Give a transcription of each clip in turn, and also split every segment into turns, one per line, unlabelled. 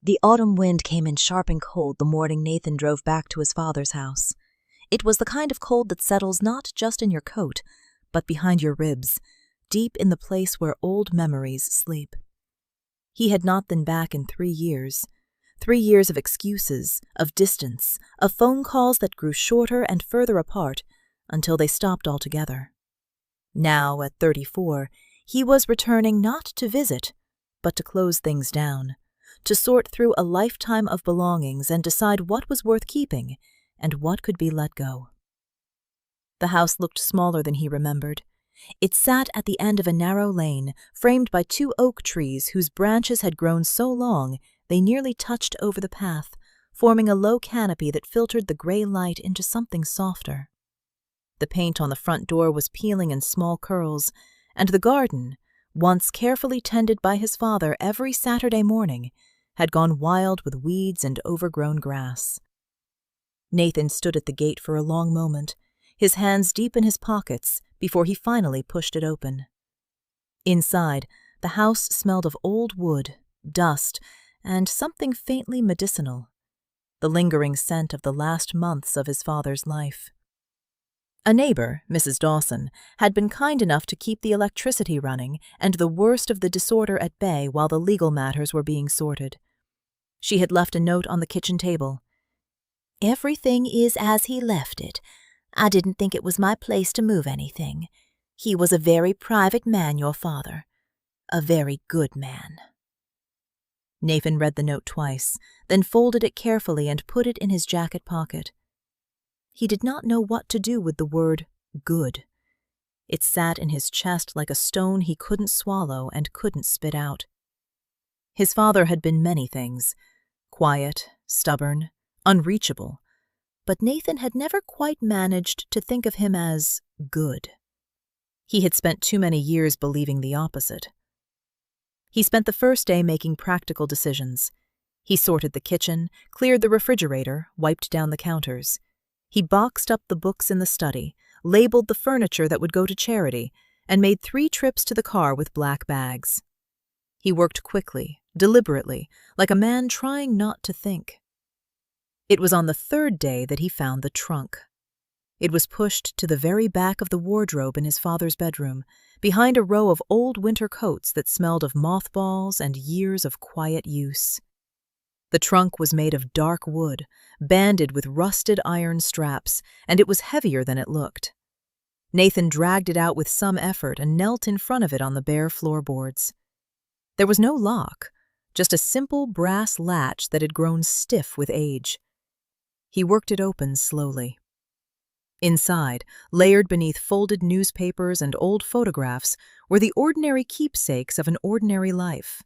The autumn wind came in sharp and cold the morning Nathan drove back to his father's house. It was the kind of cold that settles not just in your coat, but behind your ribs, deep in the place where old memories sleep. He had not been back in 3 years. 3 years of excuses, of distance, of phone calls that grew shorter and further apart until they stopped altogether. Now, at 34, he was returning not to visit, but to close things down, to sort through a lifetime of belongings and decide what was worth keeping and what could be let go. The house looked smaller than he remembered. It sat at the end of a narrow lane, framed by 2 oak trees whose branches had grown so long they nearly touched over the path, forming a low canopy that filtered the gray light into something softer. The paint on the front door was peeling in small curls, and the garden, once carefully tended by his father every Saturday morning, had gone wild with weeds and overgrown grass. Nathan stood at the gate for a long moment, his hands deep in his pockets, before he finally pushed it open. Inside, the house smelled of old wood, dust, and something faintly medicinal, the lingering scent of the last months of his father's life. A neighbor, Mrs. Dawson, had been kind enough to keep the electricity running and the worst of the disorder at bay while the legal matters were being sorted. She had left a note on the kitchen table. "Everything is as he left it. I didn't think it was my place to move anything. He was a very private man, your father. A very good man." Nathan read the note twice, then folded it carefully and put it in his jacket pocket. He did not know what to do with the word good. It sat in his chest like a stone he couldn't swallow and couldn't spit out. His father had been many things: quiet, stubborn, unreachable, but Nathan had never quite managed to think of him as good. He had spent too many years believing the opposite. He spent the first day making practical decisions. He sorted the kitchen, cleared the refrigerator, wiped down the counters. He boxed up the books in the study, labeled the furniture that would go to charity, and made 3 trips to the car with black bags. He worked quickly, deliberately, like a man trying not to think. It was on the 3rd day that he found the trunk. It was pushed to the very back of the wardrobe in his father's bedroom, behind a row of old winter coats that smelled of mothballs and years of quiet use. The trunk was made of dark wood, banded with rusted iron straps, and it was heavier than it looked. Nathan dragged it out with some effort and knelt in front of it on the bare floorboards. There was no lock, just a simple brass latch that had grown stiff with age. He worked it open slowly. Inside, layered beneath folded newspapers and old photographs, were the ordinary keepsakes of an ordinary life.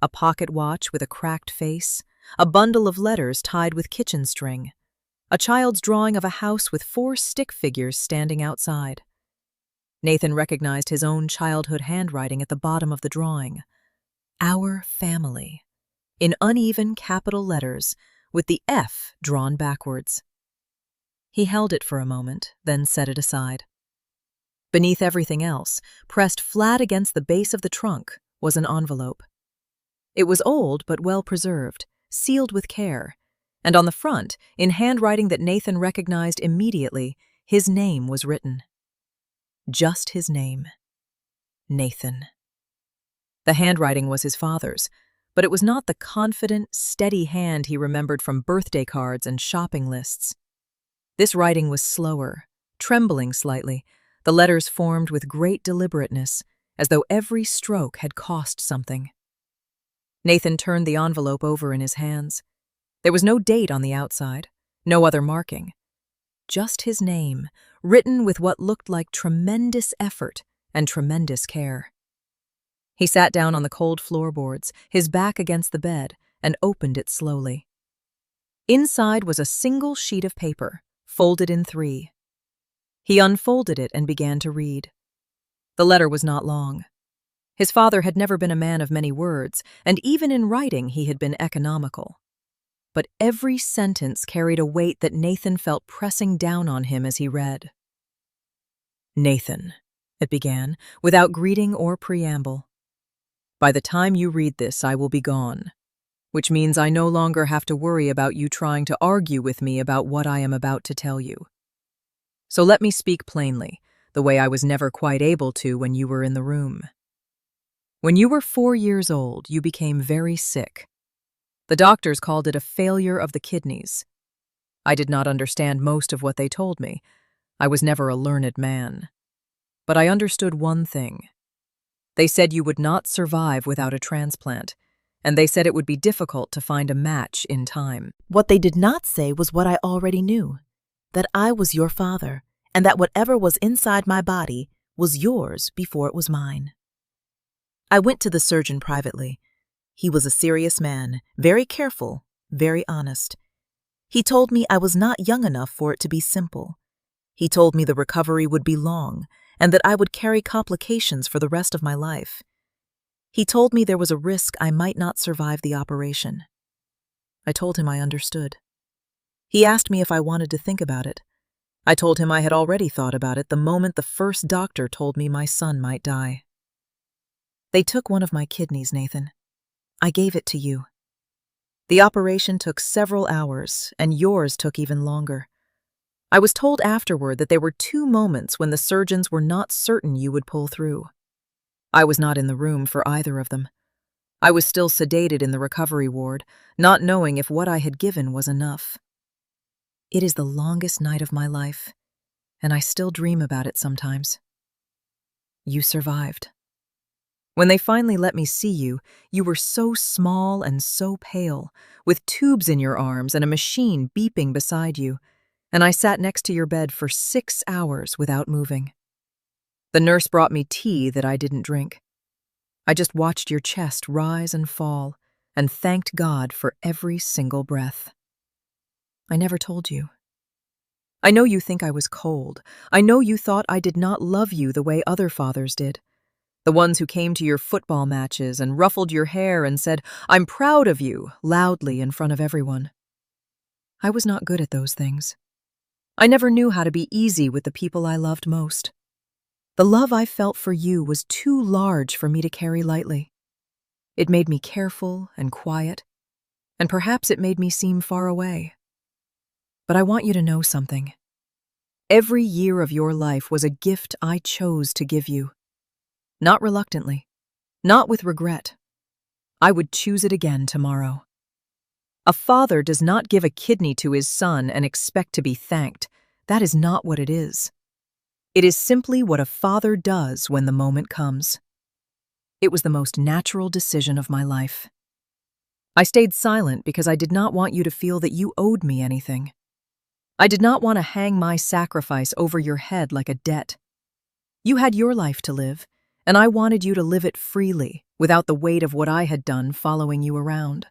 A pocket watch with a cracked face, a bundle of letters tied with kitchen string, a child's drawing of a house with 4 stick figures standing outside. Nathan recognized his own childhood handwriting at the bottom of the drawing. "Our family," in uneven capital letters, with the F drawn backwards. He held it for a moment, then set it aside. Beneath everything else, pressed flat against the base of the trunk, was an envelope. It was old but well preserved, sealed with care, and on the front, in handwriting that Nathan recognized immediately, his name was written. Just his name. Nathan. The handwriting was his father's, but it was not the confident, steady hand he remembered from birthday cards and shopping lists. This writing was slower, trembling slightly, the letters formed with great deliberateness, as though every stroke had cost something. Nathan turned the envelope over in his hands. There was no date on the outside, no other marking. Just his name, written with what looked like tremendous effort and tremendous care. He sat down on the cold floorboards, his back against the bed, and opened it slowly. Inside was a single sheet of paper, folded in 3. He unfolded it and began to read. The letter was not long. His father had never been a man of many words, and even in writing he had been economical. But every sentence carried a weight that Nathan felt pressing down on him as he read. "Nathan," it began, without greeting or preamble. "By the time you read this, I will be gone.
which means I no longer have to worry about you trying to argue with me about what I am about to tell you. So let me speak plainly, the way I was never quite able to when you were in the room. When you were 4 years old, you became very sick. The doctors called it a failure of the kidneys. I did not understand most of what they told me. I was never a learned man. But I understood one thing. They said you would not survive without a transplant, and they said it would be difficult to find a match in time.
What they did not say was what I already knew, that I was your father, and that whatever was inside my body was yours before it was mine. I went to the surgeon privately. He was a serious man, very careful, very honest. He told me I was not young enough for it to be simple. He told me the recovery would be long, and that I would carry complications for the rest of my life. He told me there was a risk I might not survive the operation. I told him I understood. He asked me if I wanted to think about it. I told him I had already thought about it the moment the first doctor told me my son might die. They took one of my kidneys, Nathan. I gave it to you. The operation took several hours, and yours took even longer. I was told afterward that there were 2 moments when the surgeons were not certain you would pull through. I was not in the room for either of them. I was still sedated in the recovery ward, not knowing if what I had given was enough. It is the longest night of my life, and I still dream about it sometimes. You survived. When they finally let me see you, you were so small and so pale, with tubes in your arms and a machine beeping beside you, and I sat next to your bed for 6 hours without moving. The nurse brought me tea that I didn't drink. I just watched your chest rise and fall, and thanked God for every single breath. I never told you. I know you think I was cold. I know you thought I did not love you the way other fathers did. The ones who came to your football matches and ruffled your hair and said, "I'm proud of you," loudly in front of everyone. I was not good at those things. I never knew how to be easy with the people I loved most. The love I felt for you was too large for me to carry lightly. It made me careful and quiet, and perhaps it made me seem far away. But I want you to know something. Every year of your life was a gift I chose to give you. Not reluctantly, not with regret. I would choose it again tomorrow. A father does not give a kidney to his son and expect to be thanked. That is not what it is. It is simply what a father does when the moment comes. It was the most natural decision of my life. I stayed silent because I did not want you to feel that you owed me anything. I did not want to hang my sacrifice over your head like a debt. You had your life to live, and I wanted you to live it freely, without the weight of what I had done following you around.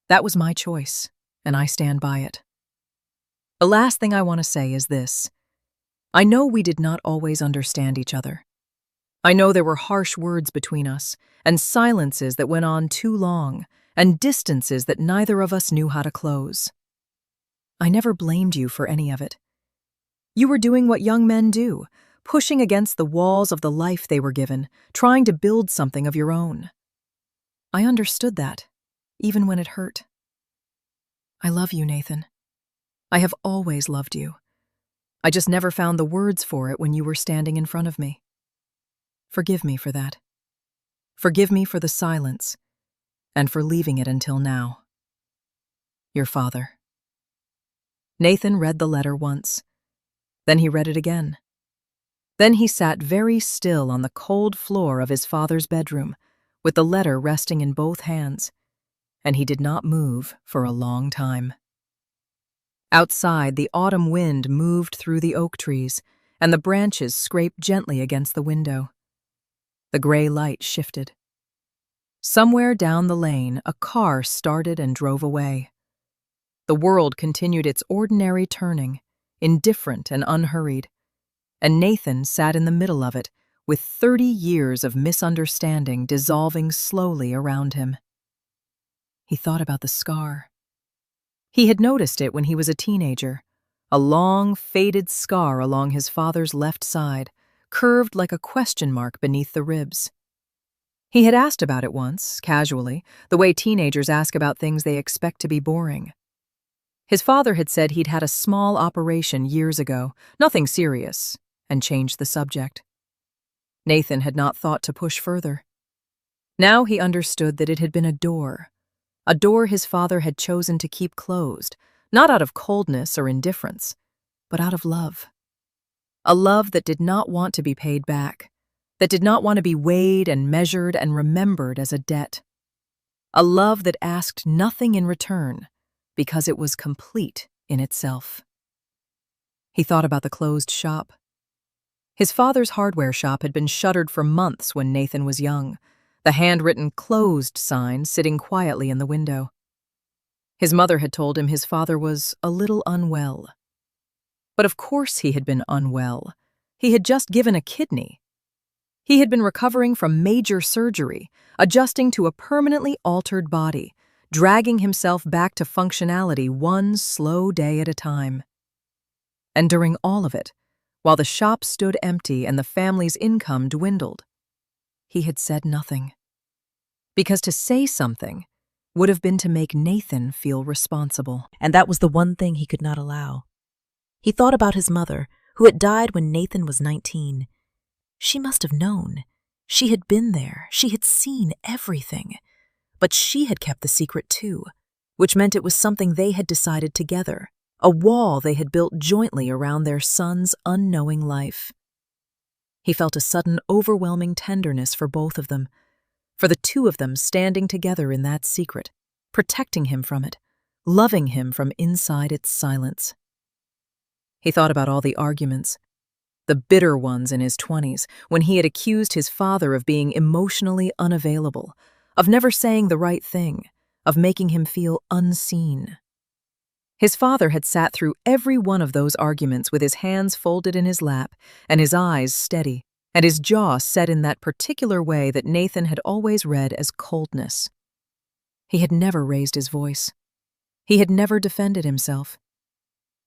That was my choice, and I stand by it. The last thing I want to say is this. I know we did not always understand each other. I know there were harsh words between us, and silences that went on too long, and distances that neither of us knew how to close. I never blamed you for any of it. You were doing what young men do, pushing against the walls of the life they were given, trying to build something of your own. I understood that, even when it hurt. I love you, Nathan. I have always loved you. I just never found the words for it when you were standing in front of me. Forgive me for that. Forgive me for the silence, and for leaving it until now. Your father. Nathan read the letter once. Then he read it again. Then he sat very still on the cold floor of his father's bedroom, with the letter resting in both hands, and he did not move for a long time. Outside, the autumn wind moved through the oak trees, and the branches scraped gently against the window. The gray light shifted. Somewhere down the lane, a car started and drove away. The world continued its ordinary turning, indifferent and unhurried, and Nathan sat in the middle of it, with 30 years of misunderstanding dissolving slowly around him. He thought about the scar. He had noticed it when he was a teenager, a long, faded scar along his father's left side, curved like a question mark beneath the ribs.
He had asked about it once, casually, the way teenagers ask about things they expect to be boring. His father had said he'd had a small operation years ago, nothing serious, and changed the subject. Nathan had not thought to push further. Now he understood that it had been a door his father had chosen to keep closed, not out of coldness or indifference, but out of love. A love that did not want to be paid back, that did not want to be weighed and measured and remembered as a debt. A love that asked nothing in return because it was complete in itself. He thought about the closed shop. His father's hardware shop had been shuttered for months when Nathan was young, the handwritten "closed" sign sitting quietly in the window. His mother had told him his father was a little unwell. But of course he had been unwell. He had just given a kidney. He had been recovering from major surgery, adjusting to a permanently altered body, dragging himself back to functionality one slow day at a time. And during all of it, while the shop stood empty and the family's income dwindled, he had said nothing. Because to say something would have been to make Nathan feel responsible.
And that was the one thing he could not allow. He thought about his mother, who had died when Nathan was 19. She must have known. She had been there. She had seen everything. But she had kept the secret too, which meant it was something they had decided together, a wall they had built jointly around their son's unknowing life. He felt a sudden, overwhelming tenderness for both of them, for the two of them standing together in that secret, protecting him from it, loving him from inside its silence. He thought about all the arguments, the bitter ones in his 20s, when he had accused his father of being emotionally unavailable, of never saying the right thing, of making him feel unseen. His father had sat through every one of those arguments with his hands folded in his lap and his eyes steady, and his jaw set in that particular way that Nathan had always read as coldness. He had never raised his voice. He had never defended himself.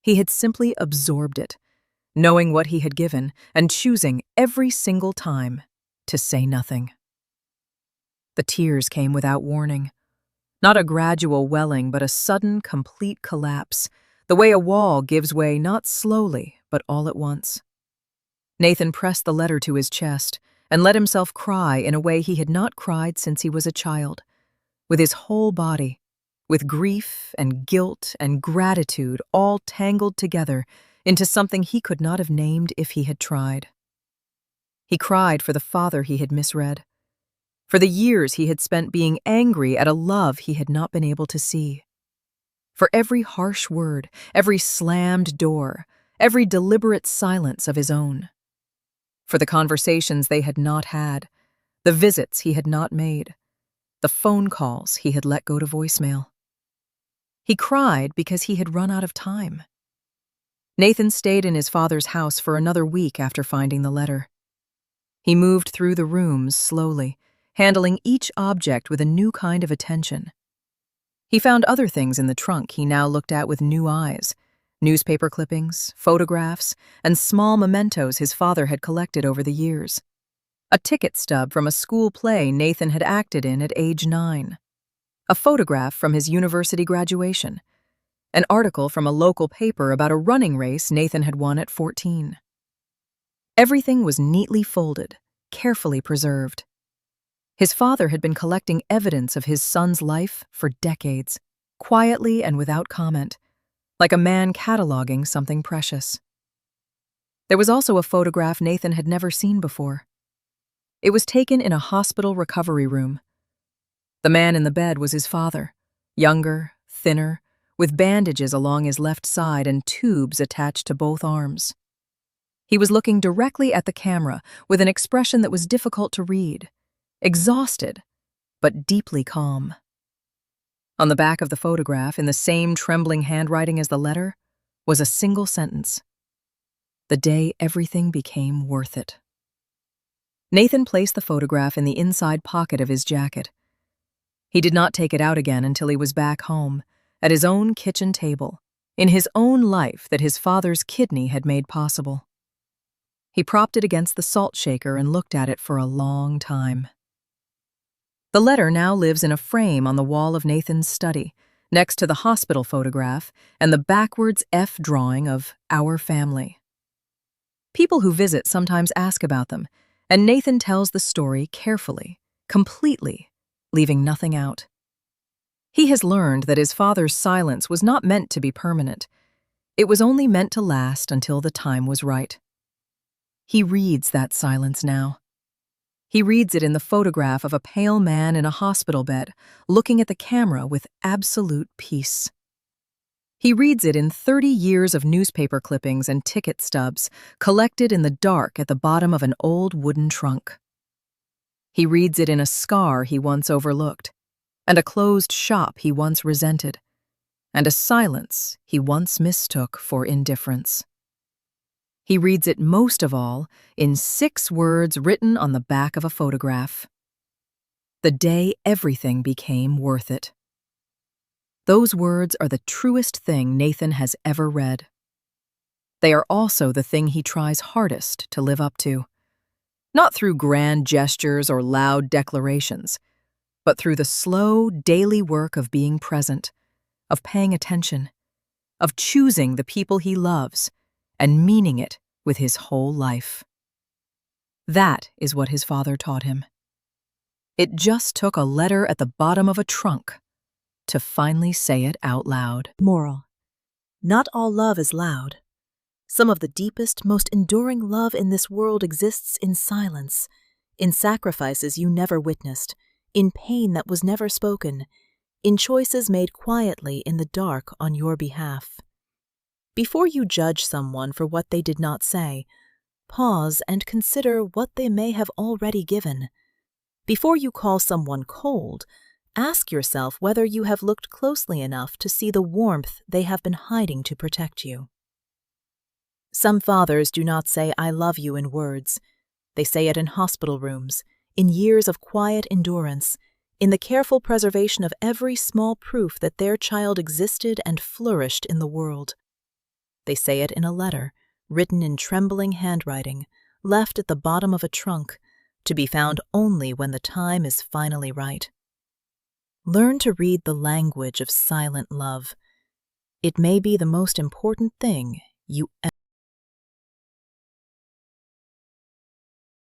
He had simply absorbed it, knowing what he had given and choosing every single time to say nothing. The tears came without warning. Not a gradual welling, but a sudden, complete collapse, the way a wall gives way not slowly, but all at once. Nathan pressed the letter to his chest and let himself cry in a way he had not cried since he was a child, with his whole body, with grief and guilt and gratitude all tangled together into something he could not have named if he had tried. He cried for the father he had misread, for the years he had spent being angry at a love he had not been able to see, for every harsh word, every slammed door, every deliberate silence of his own, for the conversations they had not had, the visits he had not made, the phone calls he had let go to voicemail. He cried because he had run out of time. Nathan stayed in his father's house for another week after finding the letter. He moved through the rooms slowly, handling each object with a new kind of attention. He found other things in the trunk he now looked at with new eyes, newspaper clippings, photographs, and small mementos his father had collected over the years. A ticket stub from a school play Nathan had acted in at age 9. A photograph from his university graduation. An article from a local paper about a running race Nathan had won at 14. Everything was neatly folded, carefully preserved. His father had been collecting evidence of his son's life for decades, quietly and without comment, like a man cataloging something precious. There was also a photograph Nathan had never seen before. It was taken in a hospital recovery room. The man in the bed was his father, younger, thinner, with bandages along his left side and tubes attached to both arms. He was looking directly at the camera with an expression that was difficult to read, exhausted, but deeply calm. On the back of the photograph, in the same trembling handwriting as the letter, was a single sentence: "The day everything became worth it." Nathan placed the photograph in the inside pocket of his jacket. He did not take it out again until he was back home, at his own kitchen table, in his own life that his father's kidney had made possible. He propped it against the salt shaker and looked at it for a long time.
The letter now lives in a frame on the wall of Nathan's study, next to the hospital photograph and the backwards F drawing of our family. People who visit sometimes ask about them, and Nathan tells the story carefully, completely, leaving nothing out. He has learned that his father's silence was not meant to be permanent. It was only meant to last until the time was right. He reads that silence now. He reads it in the photograph of a pale man in a hospital bed, looking at the camera with absolute peace. He reads it in 30 years of newspaper clippings and ticket stubs collected in the dark at the bottom of an old wooden trunk. He reads it in a scar he once overlooked, and a closed shop he once resented, and a silence he once mistook for indifference. He reads it most of all in 6 words written on the back of a photograph. The day everything became worth it. Those words are the truest thing Nathan has ever read. They are also the thing he tries hardest to live up to. Not through grand gestures or loud declarations, but through the slow, daily work of being present, of paying attention, of choosing the people he loves, and meaning it with his whole life. That is what his father taught him. It just took a letter at the bottom of a trunk to finally say it out loud.
Moral: not all love is loud. Some of the deepest, most enduring love in this world exists in silence, in sacrifices you never witnessed, in pain that was never spoken, in choices made quietly in the dark on your behalf. Before you judge someone for what they did not say, pause and consider what they may have already given. Before you call someone cold, ask yourself whether you have looked closely enough to see the warmth they have been hiding to protect you. Some fathers do not say "I love you" in words. They say it in hospital rooms, in years of quiet endurance, in the careful preservation of every small proof that their child existed and flourished in the world. They say it in a letter, written in trembling handwriting, left at the bottom of a trunk, to be found only when the time is finally right. Learn to read the language of silent love. It may be the most important thing you ever